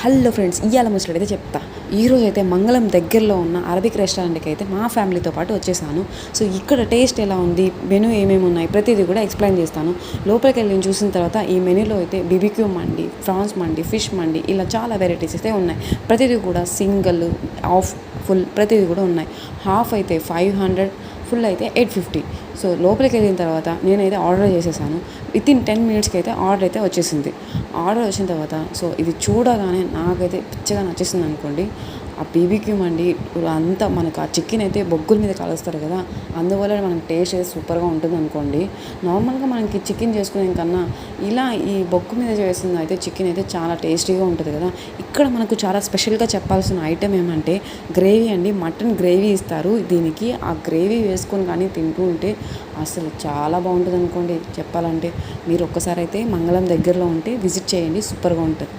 Hello friends, ఇవాళ ముచ్చటైతే చెప్తా. ఈరోజు అయితే మంగళం దగ్గరలో ఉన్న అరబిక్ రెస్టారెంట్కి అయితే మా ఫ్యామిలీతో పాటు వచ్చేసాను. సో ఇక్కడ టేస్ట్ ఎలా ఉంది, మెనూ ఏమేమి ఉన్నాయి, ప్రతిదీ కూడా ఎక్స్ప్లెయిన్ చేస్తాను. లోపలికి వెళ్ళి చూసిన తర్వాత ఈ మెనూలో అయితే బీబీక్యూ మండి, ఫ్రాన్స్ మండి, ఫిష్ మండి, ఇలా చాలా వెరైటీస్ అయితే ఉన్నాయి. ప్రతిదీ కూడా సింగిల్, హాఫ్, ఫుల్ ప్రతిదీ కూడా ఉన్నాయి. హాఫ్ అయితే 500, ఫుల్ అయితే 850. సో లోపలికి వెళ్ళిన తర్వాత నేనైతే ఆర్డర్ చేసేసాను. వితిన్ 10 మినిట్స్కి అయితే ఆర్డర్ అయితే వచ్చేసింది. ఆర్డర్ వచ్చిన తర్వాత సో ఇది చూడగానే నాకైతే పిచ్చగా నచ్చేసింది అనుకోండి. ఆ బీబీక్యూ మండి అంతా మనకు ఆ చికెన్ అయితే బొగ్గుల మీద కాలుస్తారు కదా, అందువల్ల మనకి టేస్ట్ అయితే సూపర్గా ఉంటుంది అనుకోండి. నార్మల్గా మనకి చికెన్ చేసుకునే కన్నా ఇలా ఈ బొగ్గు మీద చేసిన అయితే చికెన్ అయితే చాలా టేస్టీగా ఉంటుంది కదా. ఇక్కడ మనకు చాలా స్పెషల్గా చెప్పాల్సిన ఐటెం ఏమంటే గ్రేవీ అండి. మటన్ గ్రేవీ ఇస్తారు దీనికి. ఆ గ్రేవీ వేసుకొని కానీ తింటూ ఉంటే అసలు చాలా బాగుంటుంది అనుకోండి. చెప్పాలంటే మీరు ఒక్కసారి అయితే మంగళం దగ్గరలో ఉంటే విజిట్ చేయండి, సూపర్గా ఉంటుంది.